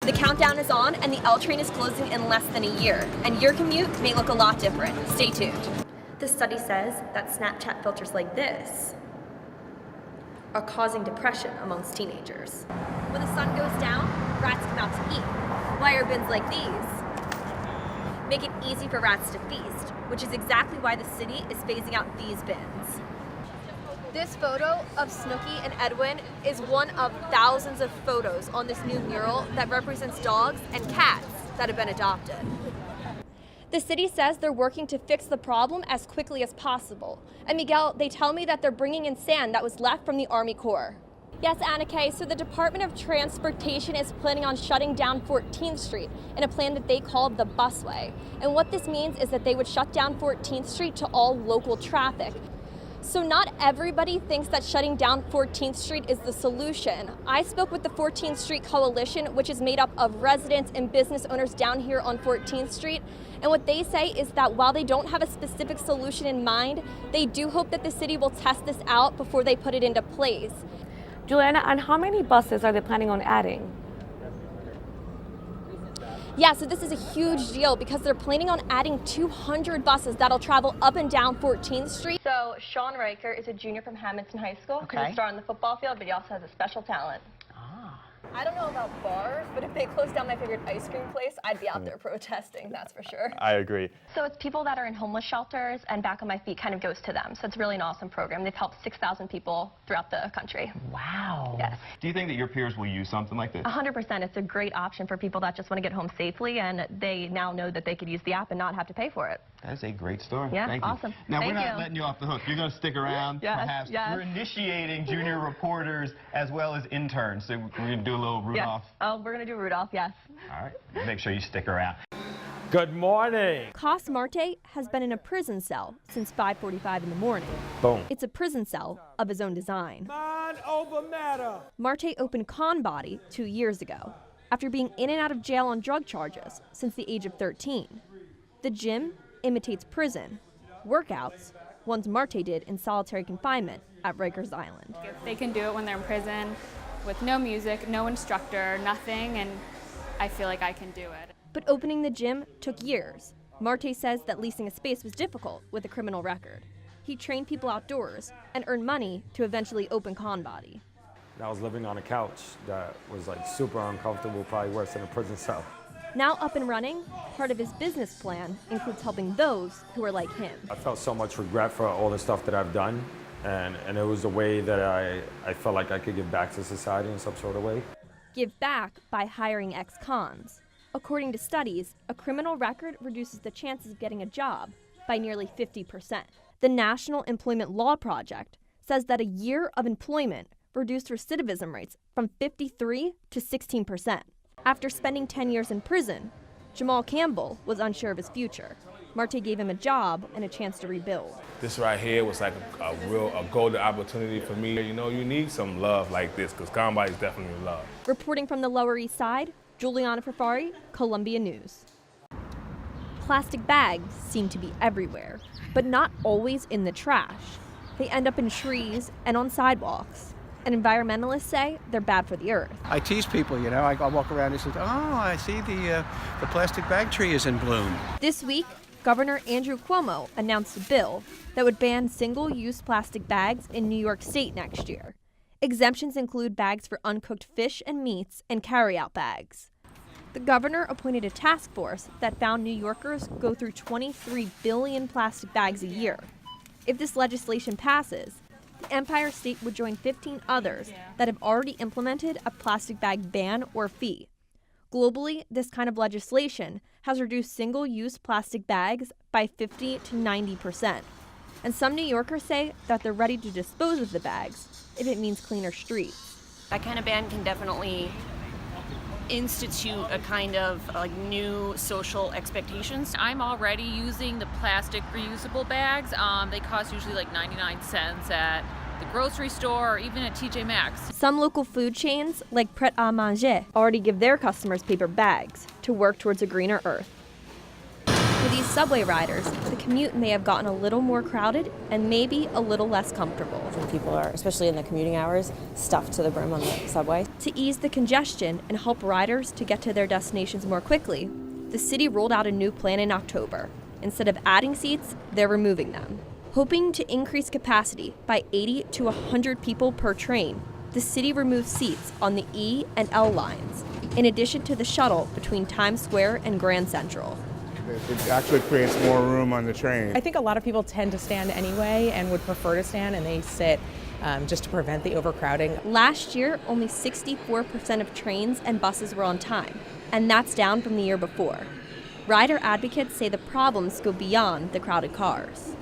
The countdown is on and the L train is closing in less than a year, and your commute may look a lot different. Stay tuned. The study says that Snapchat filters like this are causing depression amongst teenagers. When the sun goes down, rats come out to eat. Wire bins like these make it easy for rats to feast, which is exactly why the city is phasing out these bins. This photo of Snooki and Edwin is one of thousands of photos on this new mural that represents dogs and cats that have been adopted. The city says they're working to fix the problem as quickly as possible. And Miguel, they tell me that they're bringing in sand that was left from the Army Corps. Yes, Anna Kay, so the Department of Transportation is planning on shutting down 14th Street in a plan that they called the busway. And what this means is that they would shut down 14th Street to all local traffic. So not everybody thinks that shutting down 14th Street is the solution. I spoke with the 14th Street Coalition, which is made up of residents and business owners down here on 14th Street. And what they say is that while they don't have a specific solution in mind, they do hope that the city will test this out before they put it into place. Julianna, and how many buses are they planning on adding? Yeah, so this is a huge deal because they're planning on adding 200 buses that'll travel up and down 14th Street. So Sean Riker is a junior from Hamilton High School. Okay. He's a star on the football field, but he also has a special talent. I don't know about bars, but if they close down my favorite ice cream place, I'd be out there protesting, that's for sure. I agree. So it's people that are in homeless shelters, and Back on My Feet kind of goes to them. So it's really an awesome program. They've helped 6,000 people throughout the country. Wow. Yes. Do you think that your peers will use something like this? 100%. It's a great option for people that just want to get home safely, and they now know that they could use the app and not have to pay for it. That's a great story. Yeah, Thank you. awesome. Now, Thank we're not you. letting you off the hook. You're going to stick around, Yes, perhaps. yes. We're initiating junior reporters as well as interns. So we're going to do a little Rudolph. Yes. Oh, we're going to do Rudolph, yes. All right. Make sure you stick around. Good morning. Cos Marte has been in a prison cell since 5:45 in the morning. Boom. It's a prison cell of his own design. Mind over matter. Marte opened Con Body 2 years ago after being in and out of jail on drug charges since the age of 13. The gym imitates prison workouts, ones Marte did in solitary confinement at Rikers Island. If they can do it when they're in prison with no music, no instructor, nothing, and I feel like I can do it. But opening the gym took years. Marte says that leasing a space was difficult with a criminal record. He trained people outdoors and earned money to eventually open Con Body. I was living on a couch that was like super uncomfortable, probably worse than a prison cell. Now up and running, part of his business plan includes helping those who are like him. I felt so much regret for all the stuff that I've done, and it was a way that I felt like I could give back to society in some sort of way. Give back by hiring ex-cons. According to studies, a criminal record reduces the chances of getting a job by nearly 50%. The National Employment Law Project says that a year of employment reduced recidivism rates from 53 to 16%. After spending 10 years in prison, Jamal Campbell was unsure of his future. Marte gave him a job and a chance to rebuild. This right here was like a golden opportunity for me. You know, you need some love like this because Con Body is definitely love. Reporting from the Lower East Side, Julianna Furfari, Columbia News. Plastic bags seem to be everywhere, but not always in the trash. They end up in trees and on sidewalks. And environmentalists say they're bad for the earth. I tease people, you know, I walk around and say, oh, I see the plastic bag tree is in bloom. This week, Governor Andrew Cuomo announced a bill that would ban single-use plastic bags in New York State next year. Exemptions include bags for uncooked fish and meats and carry-out bags. The governor appointed a task force that found New Yorkers go through 23 billion plastic bags a year. If this legislation passes, the Empire State would join 15 others that have already implemented a plastic bag ban or fee. Globally, this kind of legislation has reduced single-use plastic bags by 50 to 90%. And some New Yorkers say that they're ready to dispose of the bags if it means cleaner streets. That kind of ban can definitely institute a kind of new social expectations. I'm already using the plastic reusable bags. They cost usually like 99 cents at the grocery store or even at TJ Maxx. Some local food chains, like Pret a Manger, already give their customers paper bags to work towards a greener earth. With these subway riders, the commute may have gotten a little more crowded and maybe a little less comfortable. People are, especially in the commuting hours, stuffed to the brim on the subway. To ease the congestion and help riders to get to their destinations more quickly, the city rolled out a new plan in October. Instead of adding seats, they're removing them. Hoping to increase capacity by 80 to 100 people per train, the city removed seats on the E and L lines, in addition to the shuttle between Times Square and Grand Central. It actually creates more room on the train. I think a lot of people tend to stand anyway and would prefer to stand, and they sit just to prevent the overcrowding. Last year, only 64% of trains and buses were on time, and that's down from the year before. Rider advocates say the problems go beyond the crowded cars.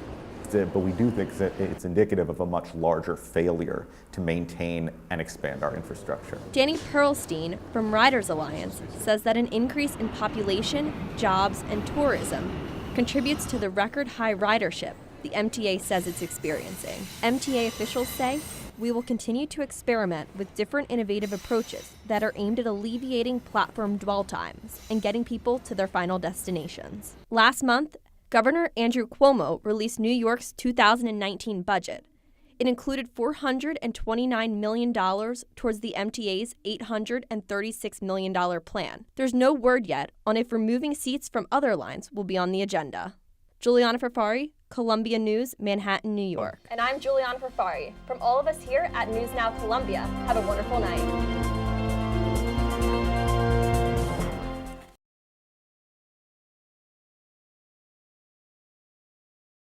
But we do think that it's indicative of a much larger failure to maintain and expand our infrastructure. Danny Perlstein from Riders Alliance says that an increase in population, jobs, and tourism contributes to the record high ridership the MTA says it's experiencing. MTA officials say, "We will continue to experiment with different innovative approaches that are aimed at alleviating platform dwell times and getting people to their final destinations." Last month, Governor Andrew Cuomo released New York's 2019 budget. It included $429 million towards the MTA's $836 million plan. There's no word yet on if removing seats from other lines will be on the agenda. Julianna Furfari, Columbia News, Manhattan, New York. And I'm Julianna Furfari. From all of us here at News Now Columbia, have a wonderful night.